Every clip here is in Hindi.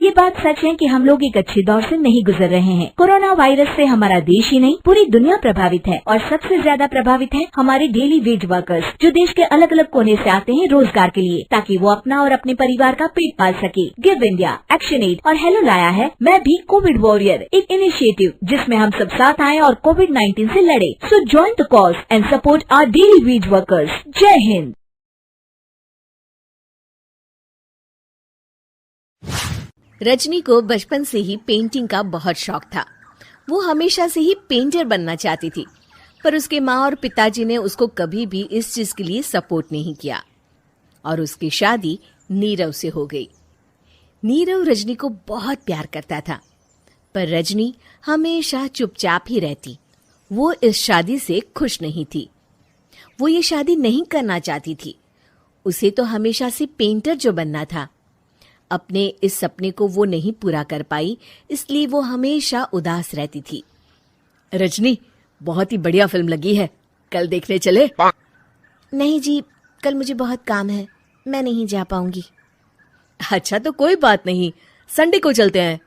ये बात सच है कि हम लोग एक अच्छे दौर से नहीं गुजर रहे हैं। कोरोना वायरस से हमारा देश ही नहीं पूरी दुनिया प्रभावित है और सबसे ज्यादा प्रभावित है हमारे डेली वेज वर्कर्स, जो देश के अलग अलग कोने से आते हैं रोजगार के लिए, ताकि वो अपना और अपने परिवार का पेट पाल सके। गिव इंडिया, एक्शन एड और हेलो लाया है मैं भी कोविड वॉरियर, एक इनिशिएटिव जिसमें हम सब साथ आए और कोविड-19 से लड़े। So join the cause and support our daily wage workers. जय हिंद। रजनी को बचपन से ही पेंटिंग का बहुत शौक था। वो हमेशा से ही पेंटर बनना चाहती थी, पर उसके माँ और पिताजी ने उसको कभी भी इस चीज के लिए सपोर्ट नहीं किया और उसकी शादी नीरव से हो गई। नीरव रजनी को बहुत प्यार करता था, पर रजनी हमेशा चुपचाप ही रहती। वो इस शादी से खुश नहीं थी। वो ये शादी नहीं करना चाहती थी। उसे तो हमेशा से पेंटर जो बनना था। अपने इस सपने को वो नहीं पूरा कर पाई, इसलिए वो हमेशा उदास रहती थी। रजनी, बहुत ही बढ़िया फिल्म लगी है, कल देखने चले? नहीं जी, कल मुझे बहुत काम है, मैं नहीं जा पाऊंगी। अच्छा तो कोई बात नहीं, संडे को चलते हैं।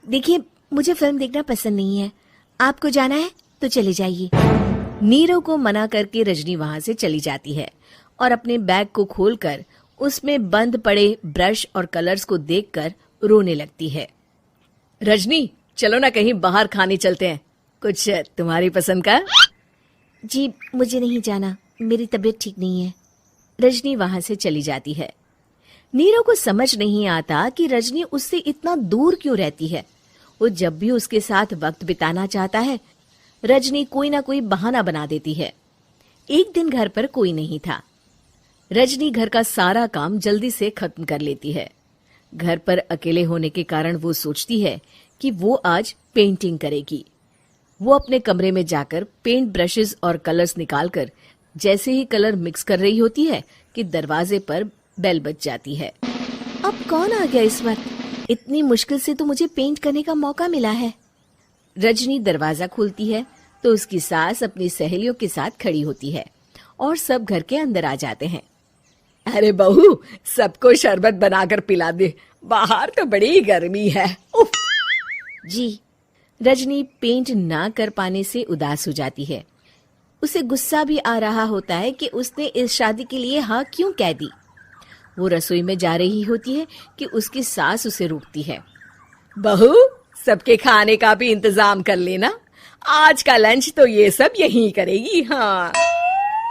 देखिए, मुझे फिल्म देखना पसंद नहीं है। आपको जाना है तो चले जाइए। नीरव को मना करके रजनी वहां से चली जाती है और अपने बैग को खोलकर उसमें बंद पड़े ब्रश और कलर्स को देखकर रोने लगती है। रजनी, चलो ना कहीं बाहर खाने चलते हैं, कुछ तुम्हारी पसंद का। जी, मुझे नहीं जाना, मेरी तबीयत ठीक नहीं है। रजनी वहां से चली जाती है। नीरव को समझ नहीं आता कि रजनी उससे इतना दूर क्यों रहती है। वो जब भी उसके साथ वक्त बिताना चाहता है, रजनी कोई ना कोई बहाना बना देती है। एक दिन घर पर कोई नहीं था। रजनी घर का सारा काम जल्दी से खत्म कर लेती है। घर पर अकेले होने के कारण वो सोचती है कि वो आज पेंटिंग करेगी। वो अपने कमरे में जाकर पेंट ब्रशेस और कलर्स निकालकर जैसे ही कलर मिक्स कर रही होती है कि दरवाजे पर बेल बज जाती है। अब कौन आ गया इस वक्त? इतनी मुश्किल से तो मुझे पेंट करने का मौका मिला है। रजनी दरवाजा खोलती है तो उसकी सास अपनी सहेलियों के साथ खड़ी होती है और सब घर के अंदर आ जाते हैं। अरे बहू, सबको शरबत बनाकर पिला दे, बाहर तो बड़ी गर्मी है। उफ। जी। रजनी पेंट ना कर पाने से उदास हो जाती है। उसे गुस्सा भी आ रहा होता है कि उसने इस शादी के लिए हाँ क्यों कह दी। वो रसोई में जा रही होती है कि उसकी सास उसे रोकती है। बहू, सबके खाने का भी इंतजाम कर लेना, आज का लंच तो ये सब यहीं करेगी। हाँ।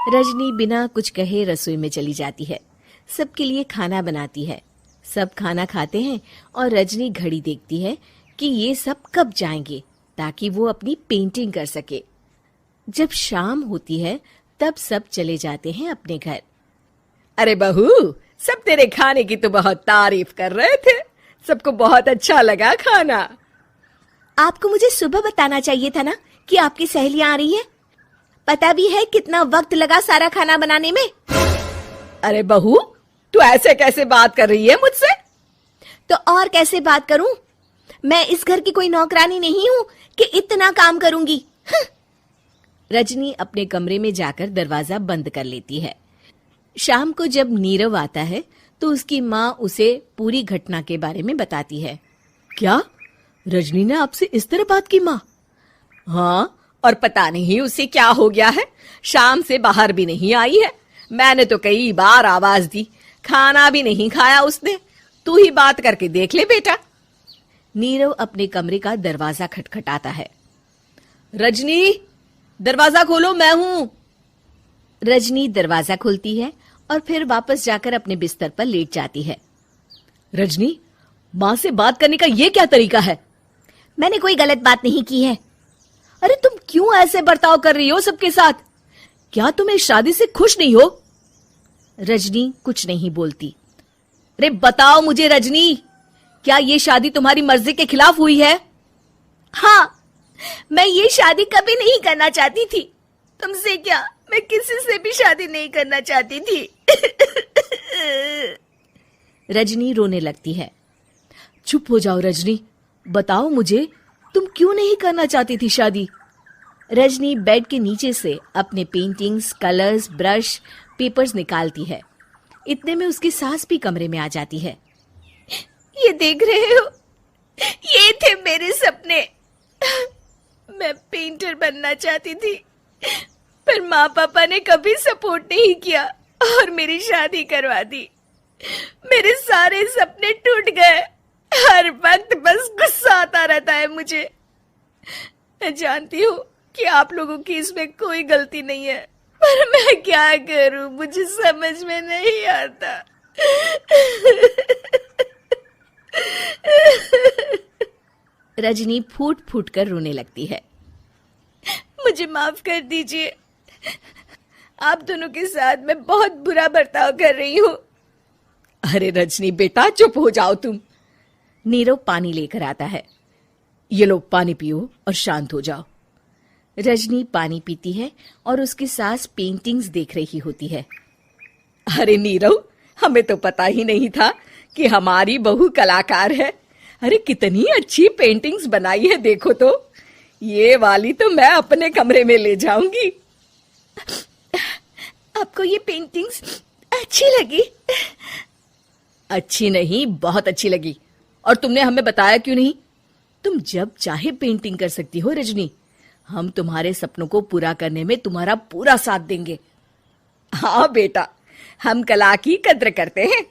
रजनी बिना कुछ कहे रसोई में चली जाती है। सबके लिए खाना बनाती है। सब खाना खाते हैं और रजनी घड़ी देखती है कि ये सब कब जाएंगे ताकि वो अपनी पेंटिंग कर सके। जब शाम होती है तब सब चले जाते हैं अपने घर। अरे बहू, सब तेरे खाने की तो बहुत तारीफ कर रहे थे, सबको बहुत अच्छा लगा खाना। आपको मुझे सुबह बताना चाहिए था ना कि आपकी सहेलियां आ रही हैं। पता भी है कितना वक्त लगा सारा खाना बनाने में। अरे बहू, तू ऐसे कैसे बात कर रही है मुझसे? तो और कैसे बात करूं? मैं इस घर की कोई नौकरानी नहीं हूं कि इतना काम करूंगी। रजनी अपने कमरे में जाकर दरवाजा बंद कर लेती है। शाम को जब नीरव आता है तो उसकी माँ उसे पूरी घटना के बारे में बताती है। क्या रजनी ने आपसे इस तरह बात की माँ? हाँ, और पता नहीं उसे क्या हो गया है, शाम से बाहर भी नहीं आई है। मैंने तो कई बार आवाज दी, खाना भी नहीं खाया उसने। तू ही बात करके देख ले बेटा। नीरव अपने कमरे का दरवाजा खटखटाता है। रजनी, दरवाजा खोलो, मैं हूं। रजनी दरवाजा खोलती है और फिर वापस जाकर अपने बिस्तर पर लेट जाती है। रजनी, माँ से बात करने का ये क्या तरीका है? मैंने कोई गलत बात नहीं की है। अरे तुम क्यों ऐसे बर्ताव कर रही हो सबके साथ? क्या तुम इस शादी से खुश नहीं हो? रजनी कुछ नहीं बोलती। अरे बताओ मुझे रजनी, क्या ये शादी तुम्हारी मर्जी के खिलाफ हुई है? हाँ, मैं ये शादी कभी नहीं करना चाहती थी। तुमसे क्या, मैं किसी से भी शादी नहीं करना चाहती थी। रजनी रोने लगती है। चुप हो जाओ रजनी, बताओ मुझे, तुम क्यों नहीं करना चाहती थी शादी? रजनी बेड के नीचे से अपने पेंटिंग्स, कलर्स, ब्रश, पेपर्स निकालती है। इतने में उसकी सास भी कमरे में आ जाती है। ये देख रहे हो, ये थे मेरे सपने। मैं पेंटर बनना चाहती थी, पर माँ पापा ने कभी सपोर्ट नहीं किया और मेरी शादी करवा दी। मेरे सारे सपने टूट गए। हर वक्त बस गुस्सा आता रहता है मुझे। मैं जानती हूँ कि आप लोगों की इसमें कोई गलती नहीं है, पर मैं क्या करूँ, मुझे समझ में नहीं आता। रजनी फूट फूट कर रोने लगती है। मुझे माफ कर दीजिए, आप दोनों के साथ मैं बहुत बुरा बर्ताव कर रही हूँ। अरे रजनी बेटा, चुप हो जाओ तुम। नीरव पानी लेकर आता है। ये लो पानी पियो और शांत हो जाओ। रजनी पानी पीती है और उसकी सास पेंटिंग्स देख रही होती है। अरे नीरव, हमें तो पता ही नहीं था कि हमारी बहू कलाकार है। अरे कितनी अच्छी पेंटिंग्स बनाई है, देखो तो। ये वाली तो मैं अपने कमरे में ले जाऊंगी। आपको ये पेंटिंग्स अच्छी लगी? अच्छी नहीं, बहुत अच्छी लगी। और तुमने हमें बताया क्यों नहीं? तुम जब चाहे पेंटिंग कर सकती हो रजनी। हम तुम्हारे सपनों को पूरा करने में तुम्हारा पूरा साथ देंगे। हाँ बेटा, हम कला की कद्र करते हैं।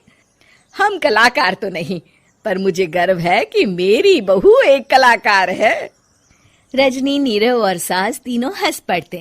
हम कलाकार तो नहीं, पर मुझे गर्व है कि मेरी बहू एक कलाकार है। रजनी, नीरव और सास तीनों हंस पड़ते।